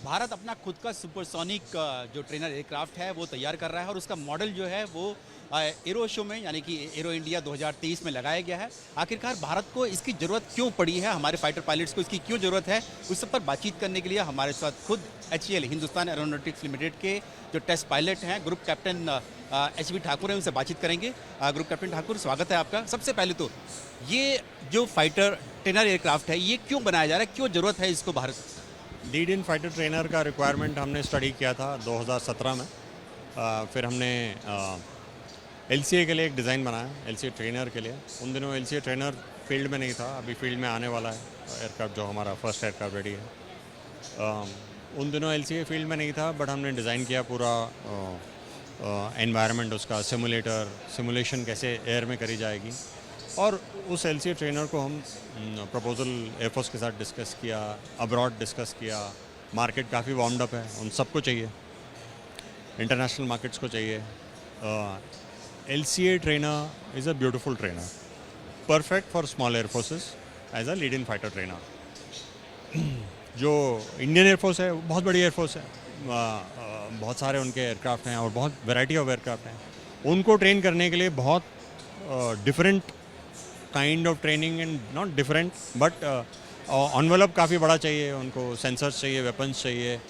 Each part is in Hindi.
भारत अपना खुद का सुपरसोनिक जो ट्रेनर एयरक्राफ्ट है वो तैयार कर रहा है और उसका मॉडल जो है वो एरो शो में यानी कि एरो इंडिया 2023 में लगाया गया है। आखिरकार भारत को इसकी ज़रूरत क्यों पड़ी है, हमारे फाइटर पायलट्स को इसकी क्यों ज़रूरत है, उस सब पर बातचीत करने के लिए हमारे साथ खुद HAL हिंदुस्तान एरोनॉटिक्स लिमिटेड के जो टेस्ट पायलट हैं ग्रुप कैप्टन HV ठाकुर हैं, उनसे बातचीत करेंगे। ग्रुप कैप्टन ठाकुर, स्वागत है आपका। सबसे पहले तो ये जो फाइटर ट्रेनर एयरक्राफ्ट है ये क्यों बनाया जा रहा है, क्यों ज़रूरत है इसको Bharat? Lead in fighter trainer का रिक्वायरमेंट हमने स्टडी किया था 2017 में। फिर हमने LCA के लिए एक डिज़ाइन बनाया, LCA ट्रेनर के लिए। उन दिनों LCA ट्रेनर फील्ड में नहीं था, अभी फील्ड में आने वाला है एयरक्राफ्ट, जो हमारा फर्स्ट एयरक्राफ्ट रेडी है। उन दिनों LCA फील्ड में नहीं था, बट हमने डिज़ाइन किया पूरा एनवायरनमेंट, उसका सिमुलेशन कैसे एयर में करी जाएगी। और उस LCA ट्रेनर को हम प्रपोजल एयरफोर्स के साथ डिस्कस किया, अब्रॉड डिस्कस किया। मार्केट काफ़ी वार्म्ड अप है, उन सबको चाहिए, इंटरनेशनल मार्केट्स को चाहिए। LCA trainer is a beautiful trainer, perfect for small air forces as a lead in fighter trainer. जो इंडियन एयरफोर्स है वो बहुत बड़ी एयरफोर्स है, बहुत सारे उनके एयरक्राफ्ट हैं और बहुत वैरायटी ऑफ एयरक्राफ्ट हैं। उनको ट्रेन करने के लिए बहुत different kind of training, and not different but envelope काफ़ी बड़ा चाहिए उनको। सेंसर्स चाहिए, वेपन्स चाहिए,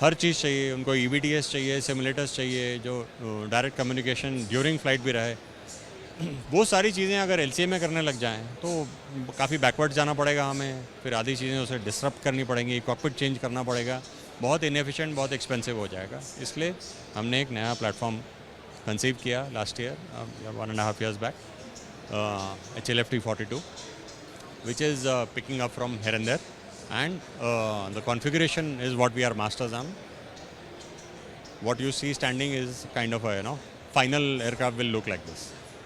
हर चीज़ चाहिए उनको। EVTS चाहिए, सिमुलेटर्स चाहिए, जो डायरेक्ट कम्युनिकेशन ड्यूरिंग फ्लाइट भी रहे। वो सारी चीज़ें अगर LCA में करने लग जाएं तो काफ़ी बैकवर्ड जाना पड़ेगा हमें, फिर आधी चीज़ें उसे डिसरप्ट करनी पड़ेंगी, कॉकपिट चेंज करना पड़ेगा, बहुत इनएफिशिएंट, बहुत एक्सपेंसिव हो जाएगा। इसलिए हमने एक नया प्लेटफॉर्म कंसीव किया last year, 1.5 years back, HLFT-42, which is picking up from here and there, and the configuration is what we are masters on. What you see standing is kind of a final aircraft will look like this.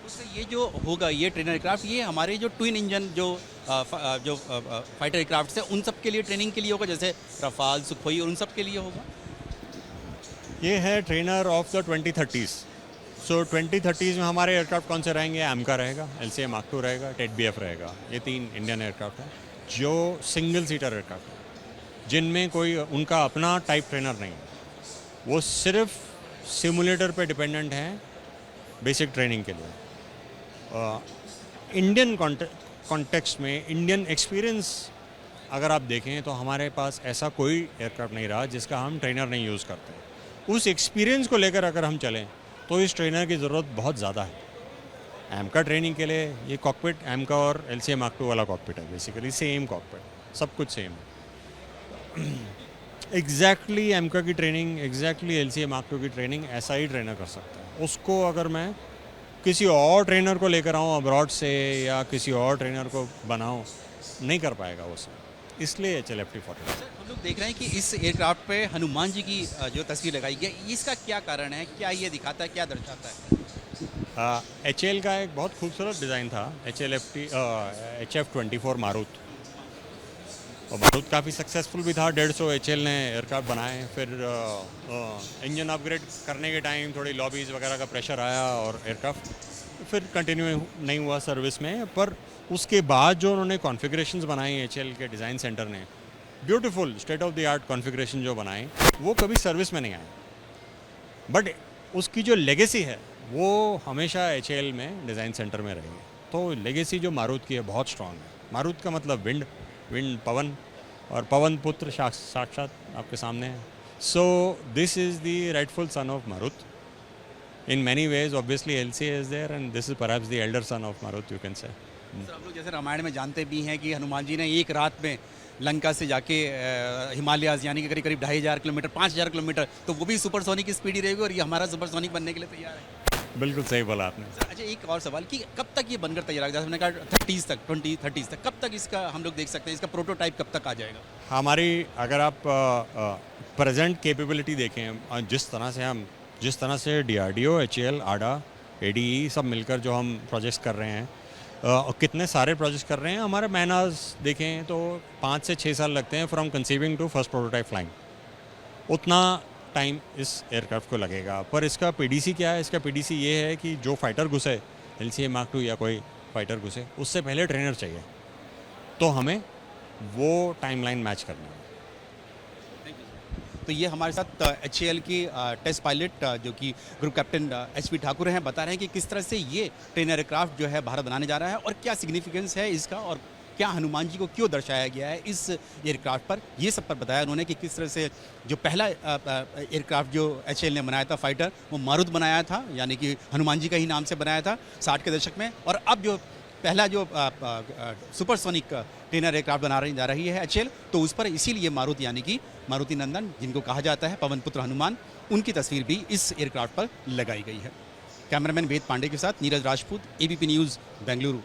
उससे ये जो होगा ये ट्रेनर एयरक्राफ्ट, ये हमारे जो ट्विन इंजन जो फाइटर एयरक्राफ्ट है उन सब के लिए ट्रेनिंग के लिए होगा, जैसे रफाल, सुखोई और उन सब के लिए होगा। ये है trainer of the 2030s। So 2030s में हमारे एयरक्राफ्ट कौन से रहेंगे? AMCA रहेगा, LCA Mark II रहेगा, TED-BF रहेगा। ये 3 इंडियन एयरक्राफ्ट हैं जो सिंगल सीटर एयरक्राफ्ट हैं, जिनमें कोई उनका अपना टाइप ट्रेनर नहीं है। वो सिर्फ सिमुलेटर पे डिपेंडेंट हैं बेसिक ट्रेनिंग के लिए। इंडियन कॉन्टेक्स्ट में, इंडियन एक्सपीरियंस अगर आप देखें तो हमारे पास ऐसा कोई एयरक्राफ्ट नहीं रहा जिसका हम ट्रेनर नहीं यूज़ करते। उस एक्सपीरियंस को लेकर अगर हम चलें तो इस ट्रेनर की ज़रूरत बहुत ज़्यादा है। AMCA ट्रेनिंग के लिए ये कॉकपिट AMCA और LCA Mark II वाला कॉकपिट है, बेसिकली सेम कॉकपिट, सब कुछ सेम है। एग्जैक्टली AMCA की training, exactly LCA Mark II की ट्रेनिंग ऐसा ही ट्रेनर कर सकता है। उसको अगर मैं किसी और ट्रेनर को लेकर आऊँ अब्रॉड से या किसी और ट्रेनर को बनाऊँ, नहीं कर पाएगा वो सब। इसलिए HLFT-42। हम लोग देख रहे हैं कि इस एयरक्राफ्ट पे हनुमान जी की जो तस्वीर लगाई गई है, इसका क्या कारण है, क्या ये दिखाता है, क्या दर्शाता है? HAL का एक बहुत खूबसूरत डिज़ाइन था, HF-24 मारुत। और मारुत काफ़ी सक्सेसफुल भी था, 150 HAL ने एयरक्राफ्ट बनाए। फिर इंजन अपग्रेड करने के टाइम थोड़ी लॉबीज़ वगैरह का प्रेशर आया और एयरक्राफ्ट फिर कंटिन्यू नहीं हुआ सर्विस में। पर उसके बाद जो उन्होंने कॉन्फ़िगरेशंस बनाई HAL के डिज़ाइन सेंटर ने, beautiful state of the art configuration जो बनाई, वो कभी सर्विस में नहीं आए। बट उसकी जो लेगेसी है वो हमेशा HAL में डिज़ाइन सेंटर में रहेगी। तो लेगेसी जो मारुत की है बहुत स्ट्रॉन्ग है। मारुत का मतलब विंड पवन, और पवन पुत्र साक्षात आपके सामने है। So this is the rightful son of Marut. In many ways, obviously LCA is there, and this is perhaps the elder son of Marut, you can say. Sir, हम लोग जैसे रामायण में जानते भी हैं कि हनुमान जी ने एक रात में लंका से जाके हिमालयाज यानी कि करीब करीब 2500 किलोमीटर, 5000 किलोमीटर, तो वो भी सुपरसोनिक स्पीड ही रहेगी और ये हमारा सुपरसोनिक बनने के लिए तैयार है। बिल्कुल सही बोला आपने। सर, अच्छा, एक और सवाल कि कब तक ये बनकर तैयार होगा? जैसे हमने कहा 30s तक, 2030s तक, कब तक इसका हम लोग देख सकते हैं, इसका प्रोटोटाइप कब तक आ जाएगा? हमारी अगर आप प्रेजेंट कैपेबिलिटी देखें, जिस तरह से DRDO, HAL, ADA, ADE सब मिलकर जो हम प्रोजेक्ट्स कर रहे हैं, और कितने सारे प्रोजेक्ट्स कर रहे हैं, हमारे मैनर्स देखें तो 5 से 6 साल लगते हैं from conceiving to first prototype flying. उतना टाइम इस एयरक्राफ्ट को लगेगा। पर इसका PDC क्या है? इसका PDC ये है कि जो फाइटर घुसे, LCA Mark II या कोई फाइटर घुसे, उससे पहले ट्रेनर चाहिए। तो हमें वो टाइमलाइन मैच करना है। तो ये हमारे साथ HAL की टेस्ट पायलट जो कि ग्रुप कैप्टन HP ठाकुर हैं, बता रहे हैं कि किस तरह से ये ट्रेनर एयरक्राफ्ट जो है भारत बनाने जा रहा है और क्या सिग्निफिकेंस है इसका और क्या हनुमान जी को क्यों दर्शाया गया है इस एयरक्राफ्ट पर। ये सब पर बताया उन्होंने कि किस तरह से जो पहला एयरक्राफ्ट जो HAL ने बनाया था फाइटर, वो मारुत बनाया था, यानी कि हनुमान जी का ही नाम से बनाया था 60 के दशक में। और अब जो पहला जो सुपरसोनिक ट्रेनर एयरक्राफ्ट जा रही है HAL, तो उस पर इसीलिए मारुति यानी कि मारुति नंदन जिनको कहा जाता है पवन पुत्र हनुमान, उनकी तस्वीर भी इस एयरक्राफ्ट पर लगाई गई है। कैमरामैन वेद पांडे के साथ नीरज राजपूत, ABP न्यूज़, बेंगलुरु।